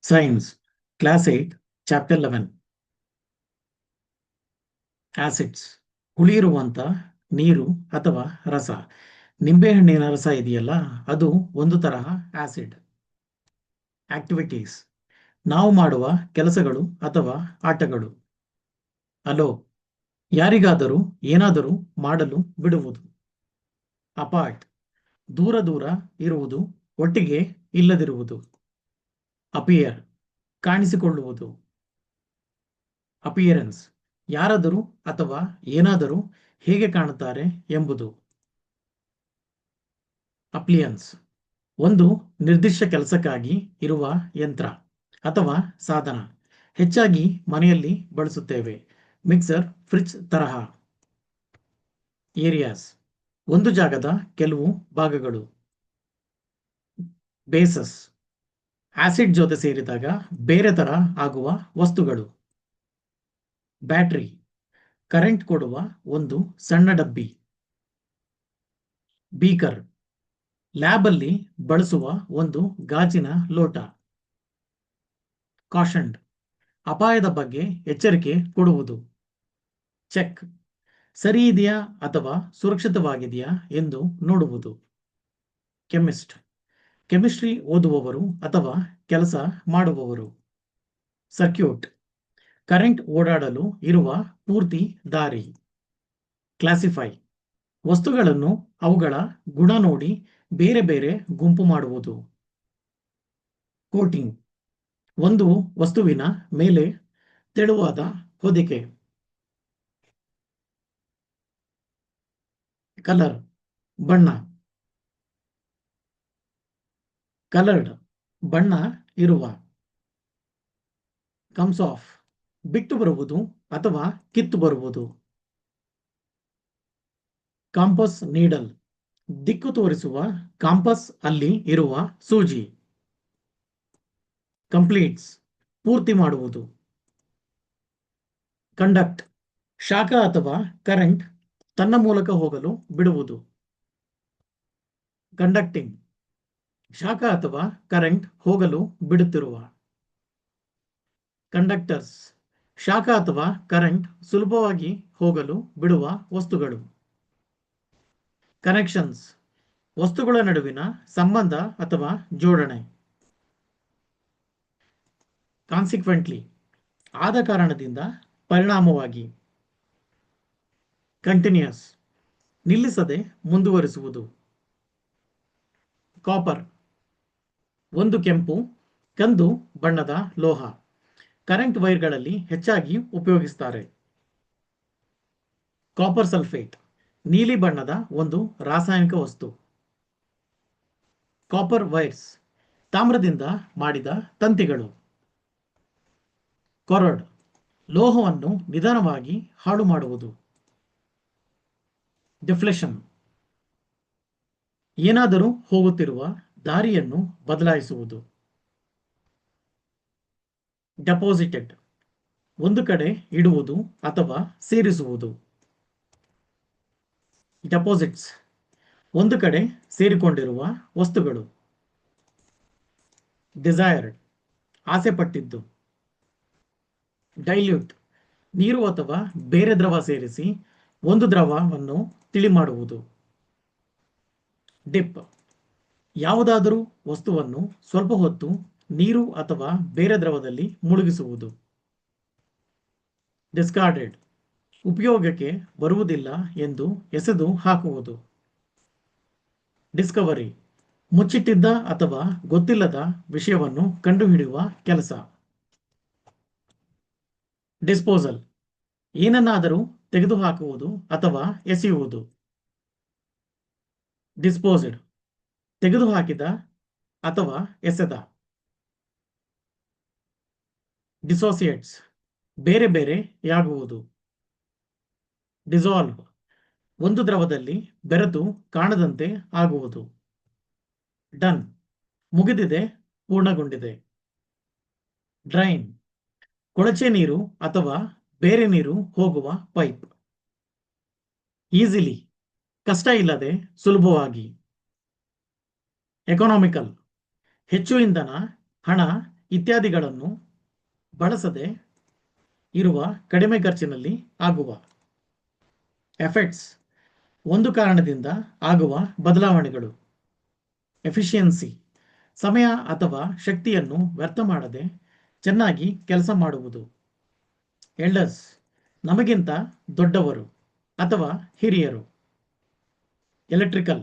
Science class 8 chapter 11 acids ಹುಳಿಯಿರುವಂತ ನೀರು ಅಥವಾ ರಸ. ನಿಂಬೆಹಣ್ಣಿನ ರಸ ಇದೆಯಲ್ಲ, ಅದು ಒಂದು ತರಹ ಆಸಿಡ್. ಆಕ್ಟಿವಿಟೀಸ್ ನಾವು ಮಾಡುವ ಕೆಲಸಗಳು ಅಥವಾ ಆಟಗಳು. ಅಲೋ ಯಾರಿಗಾದರೂ ಏನಾದರೂ ಮಾಡಲು ಬಿಡುವುದು. ಅಪಾರ್ಟ್ ದೂರ ದೂರ ಇರುವುದು, ಒಟ್ಟಿಗೆ ಇಲ್ಲದಿರುವುದು. ಅಪಿಯರ್ ಕಾಣಿಸಿಕೊಳ್ಳುವುದು. ಅಪಿಯರೆನ್ಸ್ ಯಾರಾದರೂ ಅಥವಾ ಏನಾದರೂ ಹೇಗೆ ಕಾಣುತ್ತಾರೆ ಎಂಬುದು. ಅಪ್ಲಿಯನ್ಸ್ ಒಂದು ನಿರ್ದಿಷ್ಟ ಕೆಲಸಕ್ಕಾಗಿ ಇರುವ ಯಂತ್ರ ಅಥವಾ ಸಾಧನ. ಹೆಚ್ಚಾಗಿ ಮನೆಯಲ್ಲಿ ಬಳಸುತ್ತೇವೆ. ಮಿಕ್ಸರ್, ಫ್ರಿಡ್ಜ್ ತರಹ. ಏರಿಯಾಸ್ ಒಂದು ಜಾಗದ ಕೆಲವು ಭಾಗಗಳು. ಬೇಸಸ್ ಆಸಿಡ್ ಜೊತೆ ಸೇರಿದಾಗ ಬೇರೆ ತರ ಆಗುವ ವಸ್ತುಗಳು. ಬ್ಯಾಟರಿ ಕರೆಂಟ್ ಕೊಡುವ ಒಂದು ಸಣ್ಣ ಡಬ್ಬಿ. ಬೀಕರ್ ಲ್ಯಾಬ್ ಅಲ್ಲಿ ಬಳಸುವ ಒಂದು ಗಾಜಿನ ಲೋಟ. ಕಾಷನ್ಡ್ ಅಪಾಯದ ಬಗ್ಗೆ ಎಚ್ಚರಿಕೆ ಕೊಡುವುದು. ಚೆಕ್ ಸರಿ ಇದೆಯಾ ಅಥವಾ ಸುರಕ್ಷಿತವಾಗಿದೆಯಾ ಎಂದು ನೋಡುವುದು. ಕೆಮಿಸ್ಟ್ ಕೆಮಿಸ್ಟ್ರಿ ಓದುವವರು ಅಥವಾ ಕೆಲಸ ಮಾಡುವವರು. ಸರ್ಕ್ಯೂಟ್ ಕರೆಂಟ್ ಓಡಾಡಲು ಇರುವ ಪೂರ್ತಿ ದಾರಿ. ಕ್ಲಾಸಿಫೈ ವಸ್ತುಗಳನ್ನು ಅವುಗಳ ಗುಣ ನೋಡಿ ಬೇರೆ ಬೇರೆ ಗುಂಪು ಮಾಡುವುದು. ಕೋಟಿಂಗ್ ಒಂದು ವಸ್ತುವಿನ ಮೇಲೆ ತೆಳುವಾದ ಹೊದಿಕೆ. ಕಲರ್ ಬಣ್ಣ. ಕಲರ್ಡ್ ಬಣ್ಣ ಇರುವ. ಕಮ್ಸ್ ಆಫ್ ಬಿಟ್ಟು ಬರುವುದು ಅಥವಾ ಕಿತ್ತು ಬರುವುದು. ಕಾಂಪಸ್ ನೀಡಲ್ ದಿಕ್ಕು ತೋರಿಸುವ ಕಾಂಪಸ್ ಅಲ್ಲಿ ಇರುವ ಸೂಜಿ. ಕಂಪ್ಲೀಟ್ಸ್ ಪೂರ್ತಿ ಮಾಡುವುದು. ಕಂಡಕ್ಟ್ ಶಾಖ ಅಥವಾ ಕರೆಂಟ್ ತನ್ನ ಮೂಲಕ ಹೋಗಲು ಬಿಡುವುದು. ಕಂಡಕ್ಟಿಂಗ್ ಶಾಖ ಅಥವಾ ಕರೆಂಟ್ ಹೋಗಲು ಬಿಡುತ್ತಿರುವ. ಕಂಡಕ್ಟರ್ಸ್ ಶಾಖ ಅಥವಾ ಕರೆಂಟ್ ಸುಲಭವಾಗಿ ಹೋಗಲು ಬಿಡುವ ವಸ್ತುಗಳು. ಕನೆಕ್ಷನ್ಸ್ ವಸ್ತುಗಳ ನಡುವಿನ ಸಂಬಂಧ ಅಥವಾ ಜೋಡಣೆ. ಕಾನ್ಸಿಕ್ವೆಂಟ್ಲಿ ಆದ ಕಾರಣದಿಂದ, ಪರಿಣಾಮವಾಗಿ. ಕಂಟಿನ್ಯೂಸ್ ನಿಲ್ಲಿಸದೆ ಮುಂದುವರಿಸುವುದು. ಕಾಪರ್ ಒಂದು ಕೆಂಪು ಕಂದು ಬಣ್ಣದ ಲೋಹ. ಕರೆಂಟ್ ವೈರ್ಗಳಲ್ಲಿ ಹೆಚ್ಚಾಗಿ ಉಪಯೋಗಿಸುತ್ತಾರೆ. ಕಾಪರ್ ಸಲ್ಫೇಟ್ ನೀಲಿ ಬಣ್ಣದ ಒಂದು ರಾಸಾಯನಿಕ ವಸ್ತು. ಕಾಪರ್ ವೈರ್ಸ್ ತಾಮ್ರದಿಂದ ಮಾಡಿದ ತಂತಿಗಳು. ಕೊರಡ್ ಲೋಹವನ್ನು ನಿಧಾನವಾಗಿ ಹಾಳು ಮಾಡುವುದು. ಡಿಫ್ಲೆಷನ್ ಏನಾದರೂ ಹೋಗುತ್ತಿರುವ ದಾರಿಯನ್ನು ಬದಲಾಯಿಸುವುದು. ಡೆಪಾಸಿಟೆಡ್ ಒಂದು ಕಡೆ ಇಡುವುದು ಅಥವಾ ಸೇರಿಸುವುದು. ಡೆಪಾಸಿಟ್ಸ್ ಒಂದು ಕಡೆ ಸೇರಿಕೊಂಡಿರುವ ವಸ್ತುಗಳು. ಡಿಸೈರ್ಡ್ ಆಸೆಪಟ್ಟಿದ್ದು. ಡೈಲ್ಯೂಟ್ ನೀರು ಅಥವಾ ಬೇರೆ ದ್ರವ ಸೇರಿಸಿ ಒಂದು ದ್ರವವನ್ನು ತಿಳಿ ಮಾಡುವುದು. ಡಿಪ್ ಯಾವುದಾದರೂ ವಸ್ತುವನ್ನು ಸ್ವಲ್ಪ ಹೊತ್ತು ನೀರು ಅಥವಾ ಬೇರೆ ದ್ರವದಲ್ಲಿ ಮುಳುಗಿಸುವುದು. ಡಿಸ್ಕಾರ್ಡೆಡ್ ಉಪಯೋಗಕ್ಕೆ ಬರುವುದಿಲ್ಲ ಎಂದು ಎಸೆದು ಹಾಕುವುದು. ಡಿಸ್ಕವರಿ ಮುಚ್ಚಿಟ್ಟಿದ್ದ ಅಥವಾ ಗೊತ್ತಿಲ್ಲದ ವಿಷಯವನ್ನು ಕಂಡುಹಿಡಿಯುವ ಕೆಲಸ. ಡಿಸ್ಪೋಸಲ್ ಏನನ್ನಾದರೂ ತೆಗೆದುಹಾಕುವುದು ಅಥವಾ ಎಸೆಯುವುದು. ಡಿಸ್ಪೋಸ್ಡ್ ತೆಗೆದುಹಾಕಿದ ಅಥವಾ ಎಸೆದ. ಡಿಸೋಸಿಯೇಟ್ಸ್ ಬೇರೆ ಬೇರೆಯಾಗುವುದು. ಡಿಸಾಲ್ವ್ ಒಂದು ದ್ರವದಲ್ಲಿ ಬೆರೆತು ಕಾಣದಂತೆ ಆಗುವುದು. ಡನ್ ಮುಗಿದಿದೆ, ಪೂರ್ಣಗೊಂಡಿದೆ. ಡ್ರೈನ್ ಕೊಳಚೆ ನೀರು ಅಥವಾ ಬೇರೆ ನೀರು ಹೋಗುವ ಪೈಪ್. ಈಸಿಲಿ ಕಷ್ಟ ಇಲ್ಲದೆ ಸುಲಭವಾಗಿ. ಎಕನಾಮಿಕಲ್ ಹೆಚ್ಚು ಇಂಧನ ಹಣ ಇತ್ಯಾದಿಗಳನ್ನು ಬಳಸದೆ ಇರುವ ಕಡಿಮೆ ಖರ್ಚಿನಲ್ಲಿ ಆಗುವ ಎಫೆಕ್ಟ್ಸ್, ಒಂದು ಕಾರಣದಿಂದ ಆಗುವ ಬದಲಾವಣೆಗಳು. ಎಫಿಷಿಯನ್ಸಿ, ಸಮಯ ಅಥವಾ ಶಕ್ತಿಯನ್ನು ವ್ಯರ್ಥ ಮಾಡದೆ ಚೆನ್ನಾಗಿ ಕೆಲಸ ಮಾಡುವುದು. ಎಲ್ಡರ್ಸ್, ನಮಗಿಂತ ದೊಡ್ಡವರು ಅಥವಾ ಹಿರಿಯರು. ಎಲೆಕ್ಟ್ರಿಕಲ್,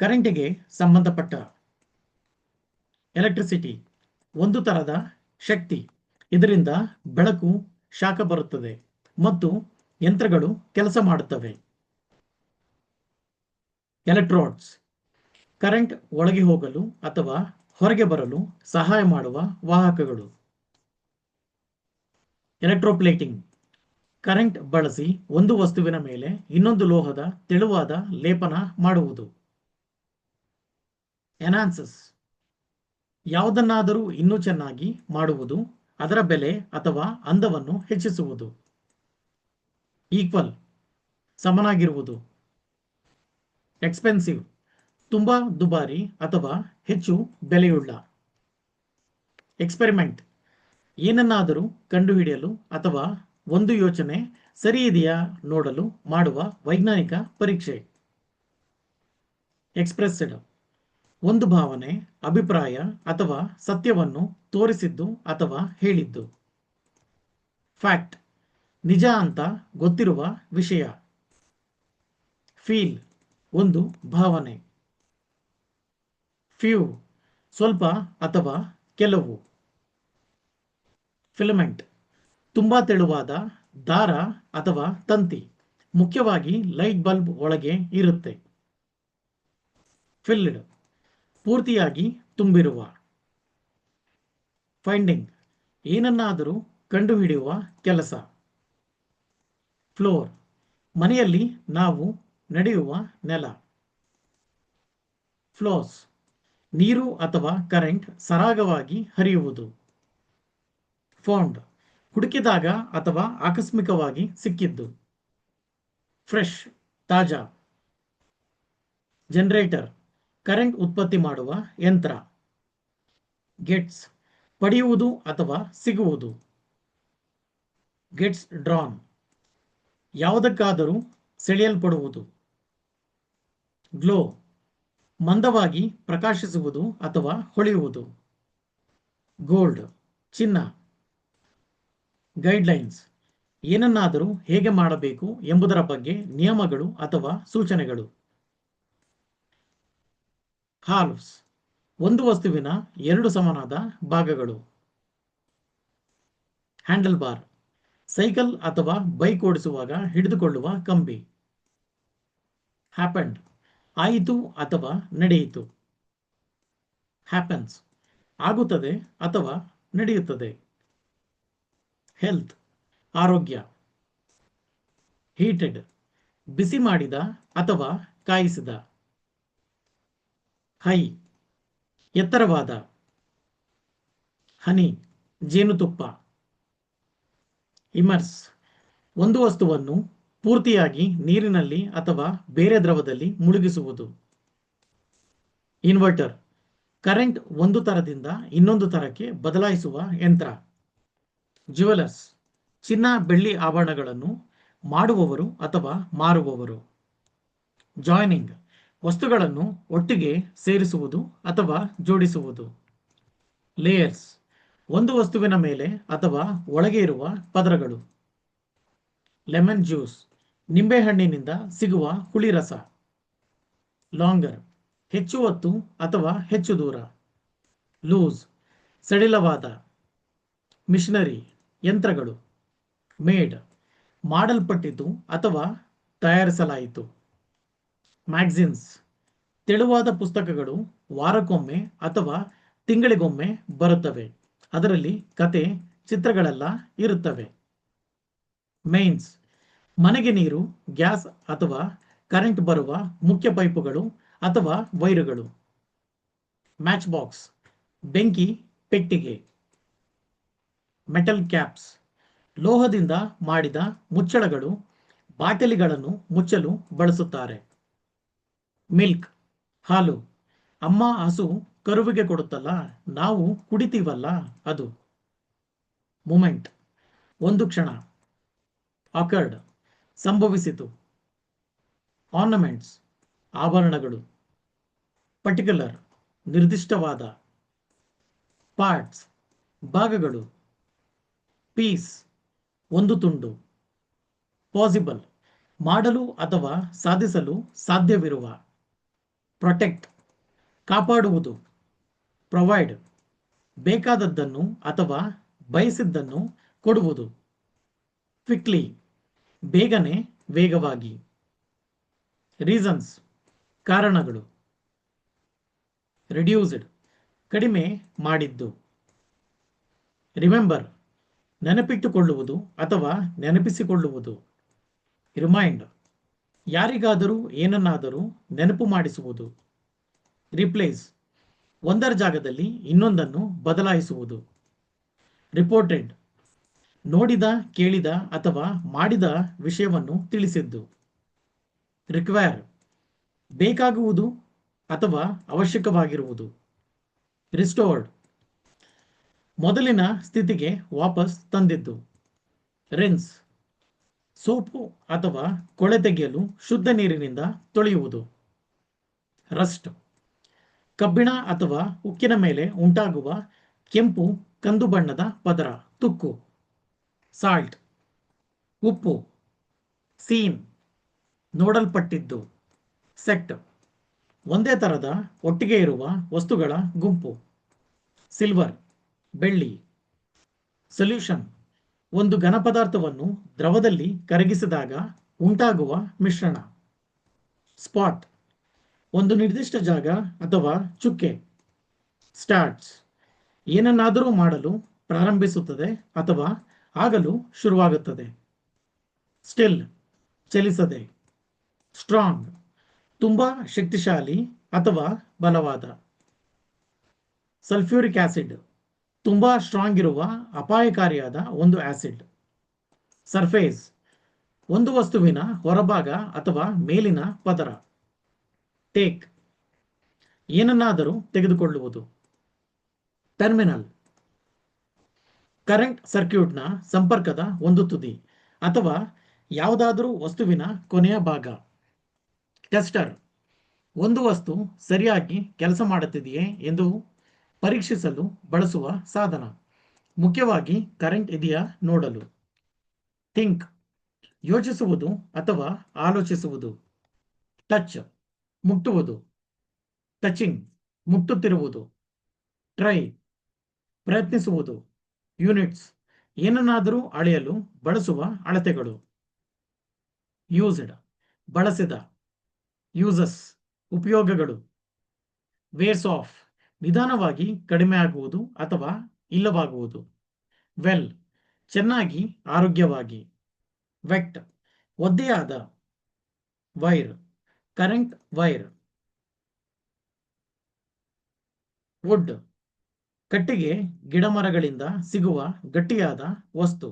ಕರೆಂಟಿಗೆ ಸಂಬಂಧಪಟ್ಟ. ಎಲೆಕ್ಟ್ರಿಸಿಟಿ, ಒಂದು ತರದ ಶಕ್ತಿ. ಇದರಿಂದ ಬೆಳಕು, ಶಾಖ ಬರುತ್ತದೆ ಮತ್ತು ಯಂತ್ರಗಳು ಕೆಲಸ ಮಾಡುತ್ತವೆ. ಎಲೆಕ್ಟ್ರೋಡ್ಸ್, ಕರೆಂಟ್ ಒಳಗೆ ಹೋಗಲು ಅಥವಾ ಹೊರಗೆ ಬರಲು ಸಹಾಯ ಮಾಡುವ ವಾಹಕಗಳು. ಎಲೆಕ್ಟ್ರೋಪ್ಲೇಟಿಂಗ್, ಕರೆಂಟ್ ಬಳಸಿ ಒಂದು ವಸ್ತುವಿನ ಮೇಲೆ ಇನ್ನೊಂದು ಲೋಹದ ತೆಳುವಾದ ಲೇಪನ ಮಾಡುವುದು. ಎನಾನ್ಸಸ್, ಯಾವುದನ್ನಾದರೂ ಇನ್ನೂ ಚೆನ್ನಾಗಿ ಮಾಡುವುದು, ಅದರ ಬೆಲೆ ಅಥವಾ ಅಂದವನ್ನು ಹೆಚ್ಚಿಸುವುದು. ಈಕ್ವಲ್, ಸಮನಾಗಿರುವುದು. ಎಕ್ಸ್ಪೆನ್ಸಿವ್, ತುಂಬಾ ದುಬಾರಿ ಅಥವಾ ಹೆಚ್ಚು ಬೆಲೆಯುಳ್ಳ. ಎಕ್ಸ್ಪೆರಿಮೆಂಟ್, ಏನನ್ನಾದರೂ ಕಂಡುಹಿಡಿಯಲು ಅಥವಾ ಒಂದು ಯೋಚನೆ ಸರಿಯಿದೆಯಾ ನೋಡಲು ಮಾಡುವ ವೈಜ್ಞಾನಿಕ ಪರೀಕ್ಷೆ. ಎಕ್ಸ್ಪ್ರೆಸ್ಡ್, ಒಂದು ಭಾವನೆ, ಅಭಿಪ್ರಾಯ ಅಥವಾ ಸತ್ಯವನ್ನು ತೋರಿಸಿದ್ದು ಅಥವಾ ಹೇಳಿದ್ದು. ಫ್ಯಾಕ್ಟ್, ನಿಜ ಅಂತ ಗೊತ್ತಿರುವ ವಿಷಯ. ಫೀಲ್, ಒಂದು ಭಾವನೆ. ಫ್ಯೂ, ಸ್ವಲ್ಪ ಅಥವಾ ಕೆಲವು. ಫಿಲಮೆಂಟ್, ತುಂಬಾ ತೆಳುವಾದ ದಾರ ಅಥವಾ ತಂತಿ, ಮುಖ್ಯವಾಗಿ ಲೈಟ್ ಬಲ್ಬ್ ಒಳಗೆ ಇರುತ್ತೆ. ಫಿಲ್ಡ್, ಪೂರ್ತಿಯಾಗಿ ತುಂಬಿರುವ. ಫೈಂಡಿಂಗ್, ಏನನ್ನಾದರೂ ಕಂಡುಹಿಡಿಯುವ ಕೆಲಸ. ಫ್ಲೋರ್, ಮನೆಯಲ್ಲಿ ನಾವು ನಡೆಯುವ ನೆಲ. ಫ್ಲೋಸ್, ನೀರು ಅಥವಾ ಕರೆಂಟ್ ಸರಾಗವಾಗಿ ಹರಿಯುವುದು. ಫೌಂಡ್, ಹುಡುಕಿದಾಗ ಅಥವಾ ಆಕಸ್ಮಿಕವಾಗಿ ಸಿಕ್ಕಿದ್ದು. ಫ್ರೆಶ್, ತಾಜಾ. ಜನರೇಟರ್, ಕರೆಂಟ್ ಉತ್ಪತ್ತಿ ಮಾಡುವ ಯಂತ್ರ. ಗೆಟ್ಸ್, ಪಡೆಯುವುದು ಅಥವಾ ಸಿಗುವುದು. ಗೆಟ್ಸ್ ಡ್ರಾನ್, ಯಾವುದಕ್ಕಾದರೂ ಸೆಳೆಯಲ್ಪಡುವುದು. ಗ್ಲೋ, ಮಂದವಾಗಿ ಪ್ರಕಾಶಿಸುವುದು ಅಥವಾ ಹೊಳೆಯುವುದು. ಗೋಲ್ಡ್, ಚಿನ್ನ. ಗೈಡ್ಲೈನ್ಸ್, ಏನನ್ನಾದರೂ ಹೇಗೆ ಮಾಡಬೇಕು ಎಂಬುದರ ಬಗ್ಗೆ ನಿಯಮಗಳು ಅಥವಾ ಸೂಚನೆಗಳು. ಹಾಲ್ವ್ಸ್, ಒಂದು ವಸ್ತುವಿನ ಎರಡು ಸಮನಾದ ಭಾಗಗಳು. ಹ್ಯಾಂಡಲ್ ಬಾರ್, ಸೈಕಲ್ ಅಥವಾ ಬೈಕ್ ಓಡಿಸುವಾಗ ಹಿಡಿದುಕೊಳ್ಳುವ ಕಂಬಿ. ಹ್ಯಾಪನ್ಡ್, ಆಯಿತು ಅಥವಾ ನಡೆಯಿತು. ಹ್ಯಾಪನ್ಸ್, ಆಗುತ್ತದೆ ಅಥವಾ ನಡೆಯುತ್ತದೆ. ಹೆಲ್ತ್, ಆರೋಗ್ಯ. ಹೀಟೆಡ್, ಬಿಸಿ ಮಾಡಿದ ಅಥವಾ ಕಾಯಿಸಿದ. ಹೈ, ಎತ್ತರವಾದ. ಹನಿ, ಜೇನುತುಪ್ಪ. ಇಮರ್ಸ್, ಒಂದು ವಸ್ತುವನ್ನು ಪೂರ್ತಿಯಾಗಿ ನೀರಿನಲ್ಲಿ ಅಥವಾ ಬೇರೆ ದ್ರವದಲ್ಲಿ ಮುಳುಗಿಸುವುದು. ಇನ್ವರ್ಟರ್, ಕರೆಂಟ್ ಒಂದು ತರದಿಂದ ಇನ್ನೊಂದು ತರಕ್ಕೆ ಬದಲಾಯಿಸುವ ಯಂತ್ರ. ಜ್ಯುವೆಲರ್ಸ್, ಚಿನ್ನ ಬೆಳ್ಳಿ ಆಭರಣಗಳನ್ನು ಮಾಡುವವರು ಅಥವಾ ಮಾರುವವರು. ಜಾಯ್ನಿಂಗ್, ವಸ್ತುಗಳನ್ನು ಒಟ್ಟಿಗೆ ಸೇರಿಸುವುದು ಅಥವಾ ಜೋಡಿಸುವುದು. ಲೇಯರ್ಸ್, ಒಂದು ವಸ್ತುವಿನ ಮೇಲೆ ಅಥವಾ ಒಳಗೆ ಇರುವ ಪದರಗಳು. ಲೆಮನ್ ಜ್ಯೂಸ್, ನಿಂಬೆಹಣ್ಣಿನಿಂದ ಸಿಗುವ ಹುಳಿ ರಸ. ಲಾಂಗರ್, ಹೆಚ್ಚು ಹೊತ್ತು ಅಥವಾ ಹೆಚ್ಚು ದೂರ. ಲೂಸ್, ಸಡಿಲವಾದ. ಮಿಷನರಿ, ಯಂತ್ರಗಳು. ಮೇಡ್, ಮಾಡಲ್ಪಟ್ಟಿತು ಅಥವಾ ತಯಾರಿಸಲಾಯಿತು. ಮ್ಯಾಗಝಿನ್ಸ್, ತೆಳುವಾದ ಪುಸ್ತಕಗಳು ವಾರಕ್ಕೊಮ್ಮೆ ಅಥವಾ ತಿಂಗಳಿಗೊಮ್ಮೆ ಬರುತ್ತವೆ. ಅದರಲ್ಲಿ ಕತೆ, ಚಿತ್ರಗಳೆಲ್ಲ ಇರುತ್ತವೆ. ಮೇನ್ಸ್, ಮನೆಗೆ ನೀರು, ಗ್ಯಾಸ್ ಅಥವಾ ಕರೆಂಟ್ ಬರುವ ಮುಖ್ಯ ಪೈಪುಗಳು ಅಥವಾ ವೈರುಗಳು. ಮ್ಯಾಚ್ ಬಾಕ್ಸ್, ಬೆಂಕಿ ಪೆಟ್ಟಿಗೆ. ಮೆಟಲ್ ಕ್ಯಾಪ್ಸ್, ಲೋಹದಿಂದ ಮಾಡಿದ ಮುಚ್ಚಳಗಳು, ಬಾಟಲಿಗಳನ್ನು ಮುಚ್ಚಲು ಬಳಸುತ್ತಾರೆ. ಮಿಲ್ಕ್, ಹಾಲು. ಅಮ್ಮ ಹಸು ಕರುವಿಗೆ ಕೊಡುತ್ತಲ್ಲ, ನಾವು ಕುಡಿತೀವಲ್ಲ ಅದು. ಮೂಮೆಂಟ್, ಒಂದು ಕ್ಷಣ. ಅಕರ್ಡ್, ಸಂಭವಿಸಿತು. ಆರ್ನಮೆಂಟ್ಸ್, ಆಭರಣಗಳು. ಪರ್ಟಿಕ್ಯುಲರ್, ನಿರ್ದಿಷ್ಟವಾದ. ಪಾರ್ಟ್ಸ್, ಭಾಗಗಳು. ಪೀಸ್, ಒಂದು ತುಂಡು. ಪಾಸಿಬಲ್, ಮಾಡಲು ಅಥವಾ ಸಾಧಿಸಲು ಸಾಧ್ಯವಿರುವ. ಪ್ರೊಟೆಕ್ಟ್, ಕಾಪಾಡುವುದು. ಪ್ರೊವೈಡ್, ಬೇಕಾದದ್ದನ್ನು ಅಥವಾ ಬಯಸಿದ್ದನ್ನು ಕೊಡುವುದು. ಕ್ವಿಕ್ಲಿ, ಬೇಗನೆ, ವೇಗವಾಗಿ. ರೀಸನ್ಸ್, ಕಾರಣಗಳು. ರಿಡ್ಯೂಸ್ಡ್, ಕಡಿಮೆ ಮಾಡಿದ್ದು. ರಿಮೆಂಬರ್, ನೆನಪಿಟ್ಟುಕೊಳ್ಳುವುದು ಅಥವಾ ನೆನಪಿಸಿಕೊಳ್ಳುವುದು. ರಿಮೈಂಡ್, ಯಾರಿಗಾದರೂ ಏನನ್ನಾದರೂ ನೆನಪು ಮಾಡಿಸುವುದು. ರಿಪ್ಲೇಸ್, ಒಂದರ ಜಾಗದಲ್ಲಿ ಇನ್ನೊಂದನ್ನು ಬದಲಾಯಿಸುವುದು. ರಿಪೋರ್ಟೆಡ್, ನೋಡಿದ, ಕೇಳಿದ ಅಥವಾ ಮಾಡಿದ ವಿಷಯವನ್ನು ತಿಳಿಸಿದ್ದು. ರಿಕ್ವೈರ್, ಬೇಕಾಗುವುದು ಅಥವಾ ಅವಶ್ಯಕವಾಗಿರುವುದು. ರಿಸ್ಟೋರ್ಡ್, ಮೊದಲಿನ ಸ್ಥಿತಿಗೆ ವಾಪಸ್ ತಂದಿದ್ದು. ರಿನ್ಸ್, ಸೋಪು ಅಥವಾ ಕೊಳೆ ತೆಗೆಯಲು ಶುದ್ಧ ನೀರಿನಿಂದ ತೊಳೆಯುವುದು. ರಸ್ಟ್, ಕಬ್ಬಿಣ ಅಥವಾ ಉಕ್ಕಿನ ಮೇಲೆ ಉಂಟಾಗುವ ಕೆಂಪು ಕಂದು ಬಣ್ಣದ ಪದರ, ತುಕ್ಕು. ಸಾಲ್ಟ್, ಉಪ್ಪು. ಸೀನ್, ನೋಡಲ್ಪಟ್ಟಿದ್ದು. ಸೆಟ್, ಒಂದೇ ತರದ ಒಟ್ಟಿಗೆ ಇರುವ ವಸ್ತುಗಳ ಗುಂಪು. ಸಿಲ್ವರ್, ಬೆಳ್ಳಿ. ಸೊಲ್ಯೂಷನ್, ಒಂದು ಘನಪದಾರ್ಥವನ್ನು ದ್ರವದಲ್ಲಿ ಕರಗಿಸಿದಾಗ ಉಂಟಾಗುವ ಮಿಶ್ರಣ. ಸ್ಪಾಟ್, ಒಂದು ನಿರ್ದಿಷ್ಟ ಜಾಗ ಅಥವಾ ಚುಕ್ಕೆ. ಸ್ಟಾರ್ಟ್ಸ್, ಏನನ್ನಾದರೂ ಮಾಡಲು ಪ್ರಾರಂಭಿಸುತ್ತದೆ ಅಥವಾ ಆಗಲು ಶುರುವಾಗುತ್ತದೆ. ಸ್ಟಿಲ್, ಚಲಿಸದೆ. ಸ್ಟ್ರಾಂಗ್, ತುಂಬಾ ಶಕ್ತಿಶಾಲಿ ಅಥವಾ ಬಲವಾದ. ಸಲ್ಫ್ಯೂರಿಕ್ ಆಸಿಡ್, ತುಂಬಾ ಸ್ಟ್ರಾಂಗ್ ಇರುವ ಅಪಾಯಕಾರಿಯಾದ ಒಂದು ಆಸಿಡ್. ಸರ್ಫೇಸ್, ಒಂದು ವಸ್ತುವಿನ ಹೊರಭಾಗ ಅಥವಾ ಮೇಲಿನ ಪದರ. ಟೇಕ್, ಏನನ್ನಾದರೂ ತೆಗೆದುಕೊಳ್ಳುವುದು. ಟರ್ಮಿನಲ್, ಕರೆಂಟ್ ಸರ್ಕ್ಯೂಟ್ನ ಸಂಪರ್ಕದ ಒಂದು ತುದಿ ಅಥವಾ ಯಾವುದಾದರೂ ವಸ್ತುವಿನ ಕೊನೆಯ ಭಾಗ. ಟೆಸ್ಟರ್, ಒಂದು ವಸ್ತು ಸರಿಯಾಗಿ ಕೆಲಸ ಮಾಡುತ್ತಿದೆಯೇ ಎಂದು ಪರೀಕ್ಷಿಸಲು ಬಳಸುವ ಸಾಧನ, ಮುಖ್ಯವಾಗಿ ಕರೆಂಟ್ ಇದೆಯಾ ನೋಡಲು. ಥಿಂಕ್, ಯೋಚಿಸುವುದು ಅಥವಾ ಆಲೋಚಿಸುವುದು. ಟಚ್, ಮುಟ್ಟುವುದು. ಟಚಿಂಗ್, ಮುಟ್ಟುತ್ತಿರುವುದು. ಟ್ರೈ, ಪ್ರಯತ್ನಿಸುವುದು. ಯೂನಿಟ್ಸ್, ಏನನ್ನಾದರೂ ಅಳೆಯಲು ಬಳಸುವ ಅಳತೆಗಳು. ಯೂಸ್ಡ್, ಬಳಸಿದ. ಯೂಸಸ್, ಉಪಯೋಗಗಳು. ವೇರ್ಸ್ ಆಫ್, ನಿಧಾನವಾಗಿ ಕಡಿಮೆ ಆಗುವುದು ಅಥವಾ ಇಲ್ಲವಾಗುವುದು. ವೆಲ್, ಚೆನ್ನಾಗಿ, ಆರೋಗ್ಯವಾಗಿ. ವೆಟ್, ಒದ್ದೆಯಾದ. Wire, current wire. ವುಡ್, ಕಟ್ಟಿಗೆ, ಗಿಡಮರಗಳಿಂದ ಸಿಗುವ ಗಟ್ಟಿಯಾದ ವಸ್ತು.